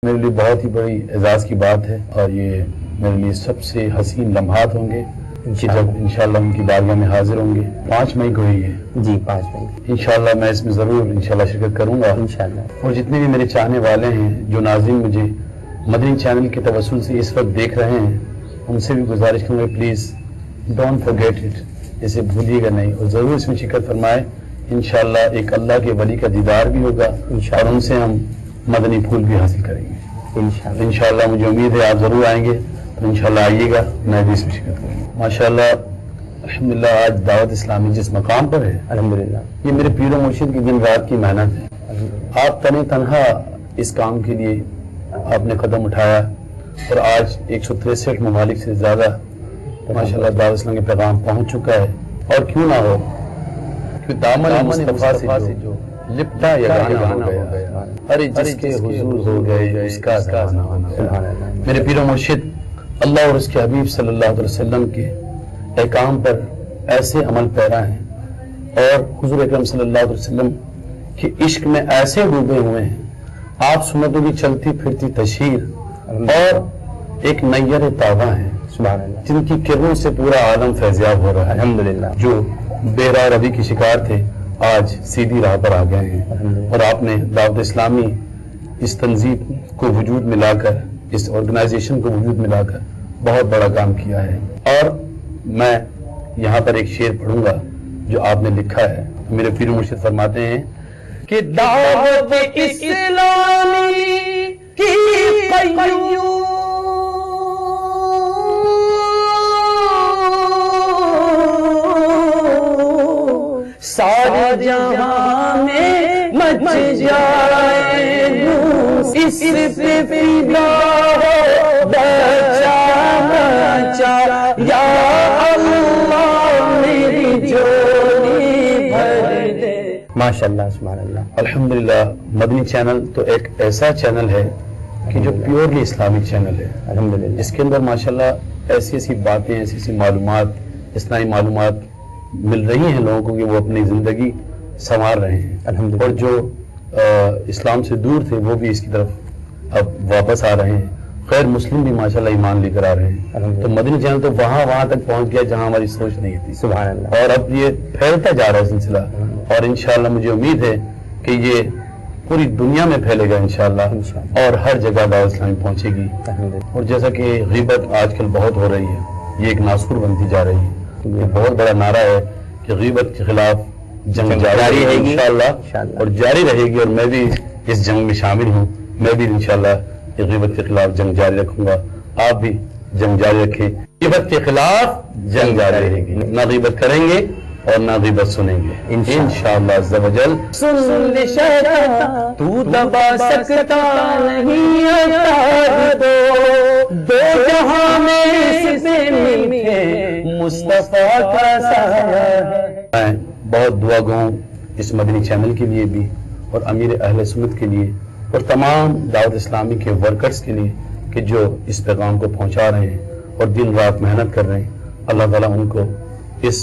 میرے لیے بہت ہی بڑی اعزاز کی بات ہے اور یہ میرے لیے سب سے حسین لمحات ہوں گے جب انشاءاللہ ان کی بارگاہ میں حاضر ہوں گے۔ 5 مئی کو ہی ہے جی 5 مئی انشاءاللہ میں اس میں ضرور انشاءاللہ شرکت کروں گا انشاءاللہ۔ اور جتنے بھی میرے چاہنے والے ہیں جو ناظرین مجھے مدنی چینل کے توسل سے اس وقت دیکھ رہے ہیں ان سے بھی گزارش کروں گا پلیز ڈونٹ فرگیٹ اٹ، اسے بھولیے گا نہیں اور ضرور اس میں شرکت فرمائے۔ انشاءاللہ ایک اللہ کے ولی کا دیدار بھی ہوگا اور ان سے ہم مدنی پھول بھی حاصل کریں گے انشاءاللہ۔ مجھے امید ہے آپ ضرور آئیں گے تو انشاءاللہ آئیے گا، میں بھی اس میں شرکت کروں گا ماشاءاللہ۔ الحمدللہ آج دعوت اسلامی جس مقام پر ہے الحمدللہ یہ میرے پیر و مرشد کی دن رات کی محنت ہے۔ آپ تنہا اس کام کے لیے آپ نے قدم اٹھایا اور آج 163 ممالک سے زیادہ ماشاءاللہ دعوت اسلامی کا پیغام پہنچ چکا ہے۔ اور کیوں نہ ہو کہ دامن مصطفیٰ سے جو لپٹا یگانہ ہو گیا، ارے جس کے حضور ہو گئے اس کا زمانہ ہو گیا۔ میرے پیر و مرشد اللہ اور اس کے حبیب صلی اللہ علیہ وسلم کے احکام پر ایسے عمل پیرا ہیں اور حضور اکرم صلی اللہ علیہ وسلم کے عشق میں ایسے ڈوبے ہوئے ہیں۔ آپ سنتوں کی چلتی پھرتی تشہیر اور ایک نیر تابہ ہیں جن کی کرنوں سے پورا عالم فیضیاب ہو رہا ہے الحمدللہ۔ جو بے راہ روی کی شکار تھے آج سیدھی راہ پر آ گئے ہیں اور آپ نے دعوت اسلامی اس تنظیم کو وجود میں لا کر، اس آرگنائزیشن کو وجود میں لا کر بہت بڑا کام کیا ہے۔ اور میں یہاں پر ایک شعر پڑھوں گا جو آپ نے لکھا ہے۔ میرے پیر مرشد فرماتے ہیں کہ دعوت اسلامی کی قیوم سارے جہاں میں مچ جائے اس پہ فدا ہو بچا بچا یا اللہ میری جھولی بھر دے۔ ماشاءاللہ سبحان اللہ۔ الحمدللہ مدنی چینل تو ایک ایسا چینل ہے کہ جو پیورلی اسلامک چینل ہے الحمدللہ۔ اس کے اندر ماشاءاللہ ایسی باتیں، ایسی معلومات، اسلامی معلومات مل رہی ہیں لوگوں کو کہ وہ اپنی زندگی سنوار رہے ہیں الحمدللہ، اور جو اسلام سے دور تھے وہ بھی اس کی طرف اب واپس آ رہے ہیں۔ غیر مسلم بھی ماشاءاللہ ایمان لے کر آ رہے ہیں۔ تو مدنی چینل تو وہاں تک پہنچ گیا جہاں ہماری سوچ نہیں تھی سبحان اللہ۔ اور اب یہ پھیلتا جا رہا ہے سلسلہ اور انشاءاللہ مجھے امید ہے کہ یہ پوری دنیا میں پھیلے گا انشاءاللہ اور ہر جگہ دعوت اسلامی پہنچے گی۔ اور جیسا کہ غیبت آج کل بہت ہو رہی ہے، یہ ایک ناسور بنتی جا رہی ہے، یہ بہت بڑا نعرہ ہے کہ غیبت کے خلاف جنگ جاری رہے گی انشاءاللہ اور جاری رہے گی، اور میں بھی اس جنگ میں شامل ہوں۔ میں بھی انشاءاللہ غیبت کے خلاف جنگ جاری رکھوں گا، آپ بھی جنگ جاری رکھیں۔ غیبت کے خلاف جنگ جاری رہے گی، نہ غیبت کریں گے اور نہ غیبت سنیں گے انشاءاللہ عز و جل۔ سن لے شیطان تو دبا سکتا نہیں اتار دو جہاں میں اس سے ملے مصطفیٰ کا سایہ ہے۔ میں بہت دعا گو ہوں اس مدنی چینل کے لیے بھی اور امیر اہل سنت کے لیے اور تمام دعوت اسلامی کے ورکرز کے لیے کہ جو اس پیغام کو پہنچا رہے ہیں اور دن رات محنت کر رہے ہیں۔ اللہ تعالیٰ ان کو اس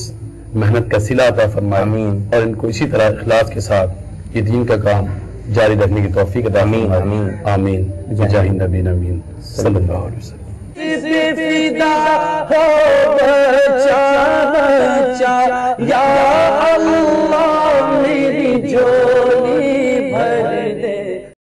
محنت کا صلہ عطا فرمائے اور ان کو اسی طرح اخلاص کے ساتھ یہ دین کا کام جاری رکھنے کی توفیق عطا فرمائے۔ آمین بجاہ نبی امین صلی اللہ علیہ وسلم۔ فدا ہو بچا بچا یا اللہ